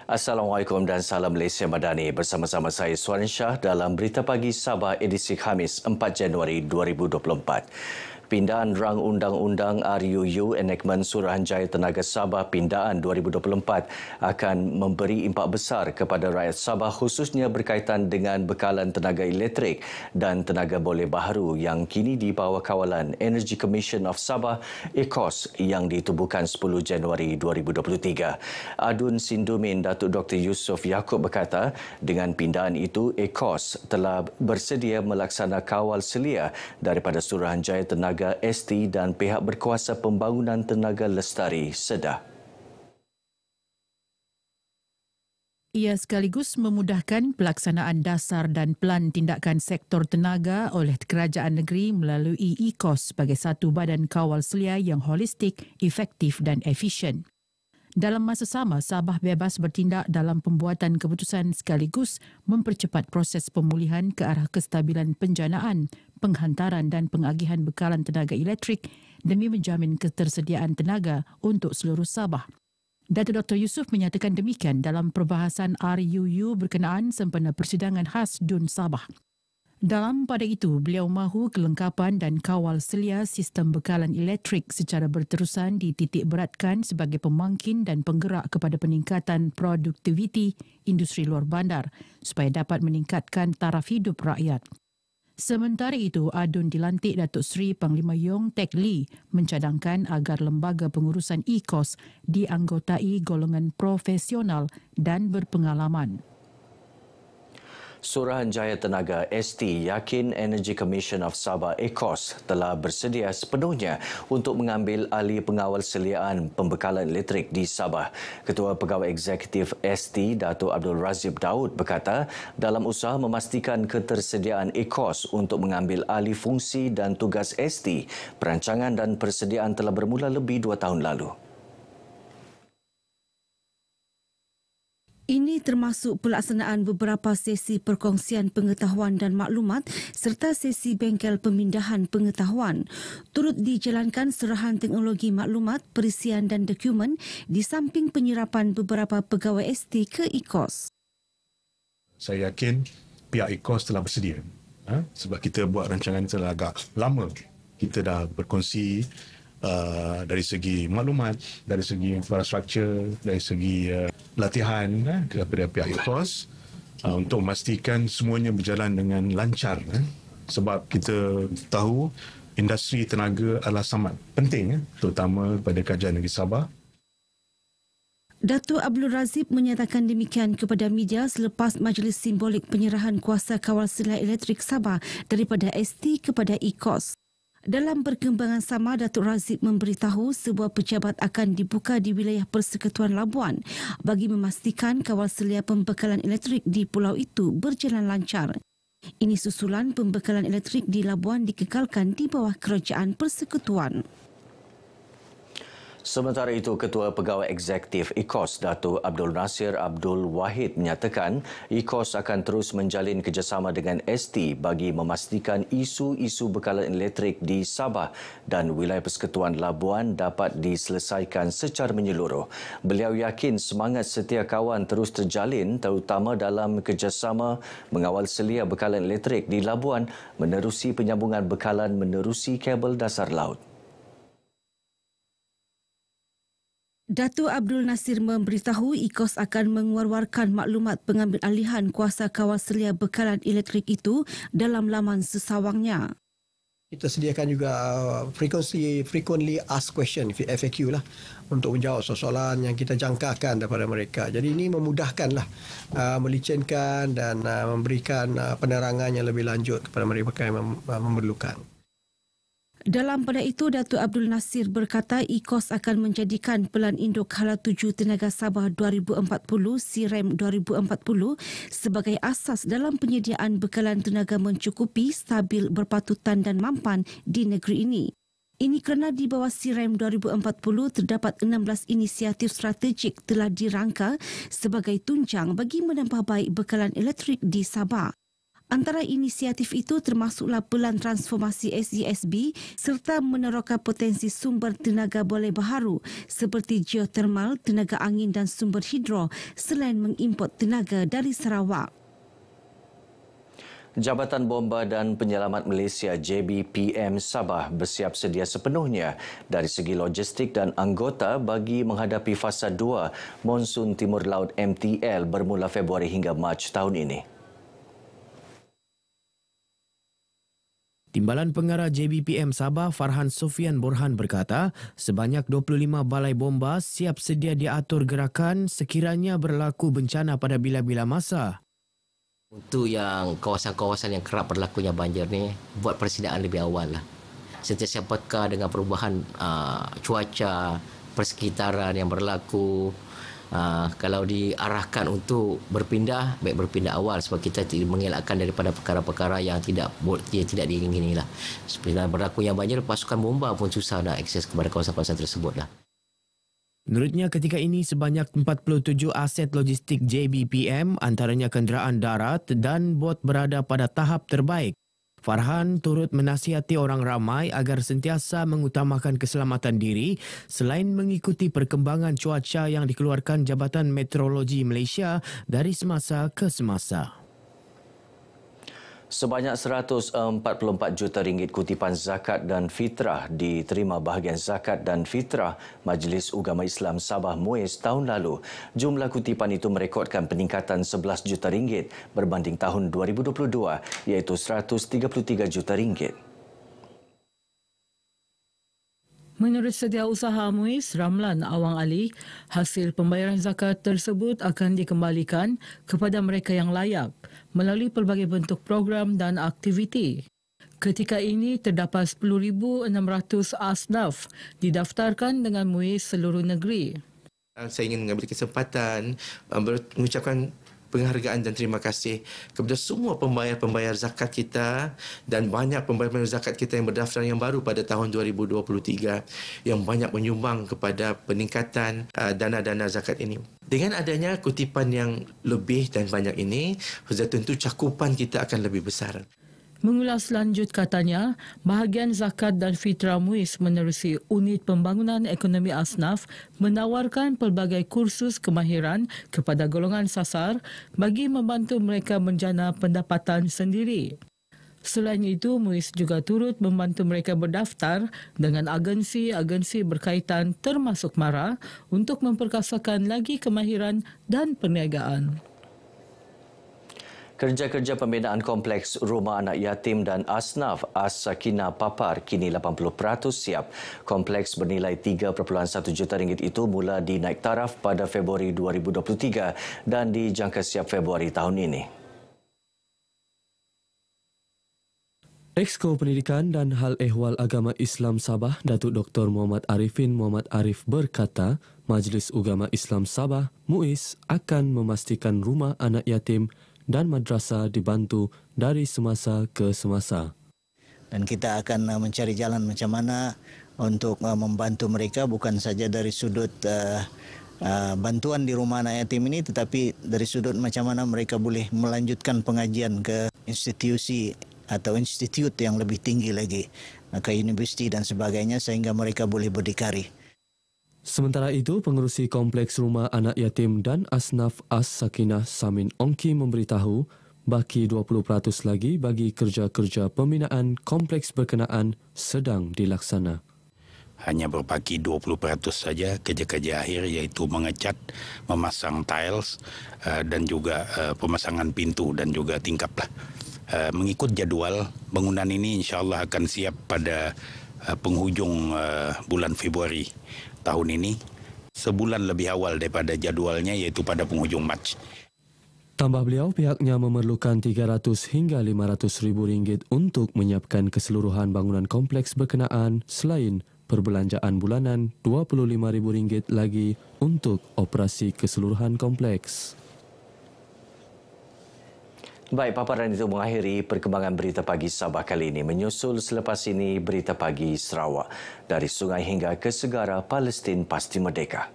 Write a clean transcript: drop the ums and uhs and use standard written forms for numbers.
Assalamualaikum dan salam Malaysia Madani. Bersama-sama saya Suarin Shah dalam Berita Pagi Sabah edisi Khamis 4 Januari 2024. Pindaan Rang Undang-Undang RUU Enactment Suruhanjaya Tenaga Sabah Pindaan 2024 akan memberi impak besar kepada rakyat Sabah khususnya berkaitan dengan bekalan tenaga elektrik dan tenaga boleh baharu yang kini di bawah kawalan Energy Commission of Sabah ECOS yang ditubuhkan 10 Januari 2023. Adun Sindumin Datuk Dr. Yusof Yaakob berkata dengan pindaan itu ECOS telah bersedia melaksana kawal selia daripada Suruhanjaya Tenaga ST dan pihak berkuasa pembangunan tenaga lestari SEDA. Ia sekaligus memudahkan pelaksanaan dasar dan pelan tindakan sektor tenaga oleh kerajaan negeri melalui ECOS sebagai satu badan kawal selia yang holistik, efektif dan efisien. Dalam masa sama, Sabah bebas bertindak dalam pembuatan keputusan sekaligus mempercepat proses pemulihan ke arah kestabilan penjanaan, penghantaran dan pengagihan bekalan tenaga elektrik demi menjamin ketersediaan tenaga untuk seluruh Sabah. Datuk Dr. Yusof menyatakan demikian dalam perbahasan RUU berkenaan sempena persidangan khas DUN Sabah. Dalam pada itu, beliau mahu kelengkapan dan kawal selia sistem bekalan elektrik secara berterusan dititik beratkan sebagai pemangkin dan penggerak kepada peningkatan produktiviti industri luar bandar supaya dapat meningkatkan taraf hidup rakyat. Sementara itu, Adun dilantik Datuk Seri Panglima Yong Tek Lee mencadangkan agar lembaga pengurusan ECOS dianggotai golongan profesional dan berpengalaman. Suruhanjaya Tenaga ST yakin Energy Commission of Sabah ECOS telah bersedia sepenuhnya untuk mengambil alih pengawal seliaan pembekalan elektrik di Sabah. Ketua Pegawai Eksekutif ST, Datuk Abdul Razib Daud berkata, dalam usaha memastikan ketersediaan ECOS untuk mengambil alih fungsi dan tugas ST, perancangan dan persediaan telah bermula lebih 2 tahun lalu. Ini termasuk pelaksanaan beberapa sesi perkongsian pengetahuan dan maklumat serta sesi bengkel pemindahan pengetahuan. Turut dijalankan serahan teknologi maklumat, perisian dan dokumen di samping penyerapan beberapa pegawai ST ke ECOS. Saya yakin pihak ECOS telah bersedia. Sebab kita buat rancangan telah agak lama. Kita dah berkongsi dari segi maklumat, dari segi infrastruktur, dari segi latihan kepada pihak ECOS untuk memastikan semuanya berjalan dengan lancar. Sebab kita tahu industri tenaga adalah sangat penting, terutama pada kerajaan negeri Sabah. Datuk Abdul Razib menyatakan demikian kepada media selepas majlis simbolik penyerahan kuasa kawal selia elektrik Sabah daripada ST kepada ECOS. Dalam perkembangan sama, Datuk Razib memberitahu sebuah pejabat akan dibuka di wilayah Persekutuan Labuan bagi memastikan kawal selia pembekalan elektrik di pulau itu berjalan lancar. Ini susulan pembekalan elektrik di Labuan dikekalkan di bawah Kerajaan Persekutuan. Sementara itu, Ketua Pegawai Eksekutif ECOS, Datuk Abdul Nasir Abdul Wahid menyatakan ECOS akan terus menjalin kerjasama dengan ST bagi memastikan isu-isu bekalan elektrik di Sabah dan wilayah Persekutuan Labuan dapat diselesaikan secara menyeluruh. Beliau yakin semangat setia kawan terus terjalin terutama dalam kerjasama mengawal selia bekalan elektrik di Labuan menerusi penyambungan bekalan menerusi kabel dasar laut. Datuk Abdul Nasir memberitahu ECOS akan mengeluarkan maklumat pengambil alihan kuasa kawal selia bekalan elektrik itu dalam laman sesawangnya. Kita sediakan juga frequently asked question, FAQ lah, untuk menjawab soalan yang kita jangkakan daripada mereka. Jadi ini memudahkanlah, melicinkan dan memberikan penerangan yang lebih lanjut kepada mereka yang memerlukan. Dalam pada itu, Datuk Abdul Nasir berkata ECOS akan menjadikan Pelan Induk Hala 7 Tenaga Sabah 2040 (SIREM 2040) sebagai asas dalam penyediaan bekalan tenaga mencukupi, stabil, berpatutan dan mampan di negeri ini. Ini kerana di bawah SIREM 2040 terdapat 16 inisiatif strategik telah dirangka sebagai tunjang bagi menambah baik bekalan elektrik di Sabah. Antara inisiatif itu termasuklah Pelan Transformasi SESB serta meneroka potensi sumber tenaga boleh baharu seperti geotermal, tenaga angin dan sumber hidro selain mengimport tenaga dari Sarawak. Jabatan Bomba dan Penyelamat Malaysia JBPM Sabah bersiap sedia sepenuhnya dari segi logistik dan anggota bagi menghadapi fasa 2 Monsun Timur Laut MTL bermula Februari hingga Mac tahun ini. Timbalan Pengarah JBPM Sabah Farhan Sofian Borhan berkata, sebanyak 25 balai bomba siap sedia diatur gerakan sekiranya berlaku bencana pada bila-bila masa. Untuk yang kawasan-kawasan yang kerap berlakunya banjir ni, buat persediaan lebih awal lah. Sentiasa peka dengan perubahan cuaca, persekitaran yang berlaku. Kalau diarahkan untuk berpindah, baik berpindah awal sebab kita mengelakkan daripada perkara-perkara yang tidak diingini lah. Seperti berlakunya banjir, pasukan bomba pun susah nak akses kepada kawasan-kawasan tersebut lah. Menurutnya ketika ini sebanyak 47 aset logistik JBPM antaranya kenderaan darat dan bot berada pada tahap terbaik. Farhan turut menasihati orang ramai agar sentiasa mengutamakan keselamatan diri selain mengikuti perkembangan cuaca yang dikeluarkan Jabatan Meteorologi Malaysia dari semasa ke semasa. Sebanyak 144 juta ringgit kutipan zakat dan fitrah diterima bahagian zakat dan fitrah Majlis Ugama Islam Sabah MUIS tahun lalu. Jumlah kutipan itu merekodkan peningkatan 11 juta ringgit berbanding tahun 2022 iaitu 133 juta ringgit. Menurut Setiausaha MUIS Ramlan Awang Ali, hasil pembayaran zakat tersebut akan dikembalikan kepada mereka yang layak melalui pelbagai bentuk program dan aktiviti. Ketika ini terdapat 10,600 asnaf didaftarkan dengan MUIS seluruh negeri. Saya ingin mengambil kesempatan mengucapkan penghargaan dan terima kasih kepada semua pembayar-pembayar zakat kita dan banyak pembayar-pembayar zakat kita yang berdaftar yang baru pada tahun 2023 yang banyak menyumbang kepada peningkatan dana-dana zakat ini. Dengan adanya kutipan yang lebih dan banyak ini, sudah tentu cakupan kita akan lebih besar. Mengulas lanjut katanya, bahagian zakat dan fitrah MUIS menerusi Unit Pembangunan Ekonomi Asnaf menawarkan pelbagai kursus kemahiran kepada golongan sasar bagi membantu mereka menjana pendapatan sendiri. Selain itu, MUIS juga turut membantu mereka berdaftar dengan agensi-agensi berkaitan termasuk MARA untuk memperkasakan lagi kemahiran dan perniagaan. Kerja-kerja pembinaan kompleks rumah anak yatim dan asnaf As-Sakinah Papar kini 80% siap. Kompleks bernilai 3.1 juta ringgit itu mula dinaik taraf pada Februari 2023 dan dijangka siap Februari tahun ini. Exko Pendidikan dan Hal Ehwal Agama Islam Sabah, Datuk Dr. Muhammad Arifin Muhammad Arif berkata, Majlis Ugama Islam Sabah, MUIS akan memastikan rumah anak yatim dan madrasah dibantu dari semasa ke semasa. Dan kita akan mencari jalan macam mana untuk membantu mereka bukan saja dari sudut bantuan di rumah anak yatim ini, tetapi dari sudut macam mana mereka boleh melanjutkan pengajian ke institusi atau institut yang lebih tinggi lagi, ke universiti dan sebagainya sehingga mereka boleh berdikari. Sementara itu, pengerusi Kompleks Rumah Anak Yatim dan Asnaf As-Sakinah Samin Ongki memberitahu baki 20% lagi bagi kerja-kerja pembinaan kompleks berkenaan sedang dilaksana. Hanya berbaki 20% saja kerja-kerja akhir iaitu mengecat, memasang tiles dan juga pemasangan pintu dan juga tingkap lah. Mengikut jadual, bangunan ini insya-Allah akan siap pada penghujung bulan Februari tahun ini, sebulan lebih awal daripada jadualnya iaitu pada penghujung Mac. Tambah beliau, pihaknya memerlukan 300 hingga 500 ribu ringgit untuk menyiapkan keseluruhan bangunan kompleks berkenaan selain perbelanjaan bulanan 25 ribu ringgit lagi untuk operasi keseluruhan kompleks. Baik, paparan itu mengakhiri perkembangan Berita Pagi Sabah kali ini. Menyusul selepas ini Berita Pagi Sarawak. Dari sungai hingga ke segara, Palestin pasti merdeka.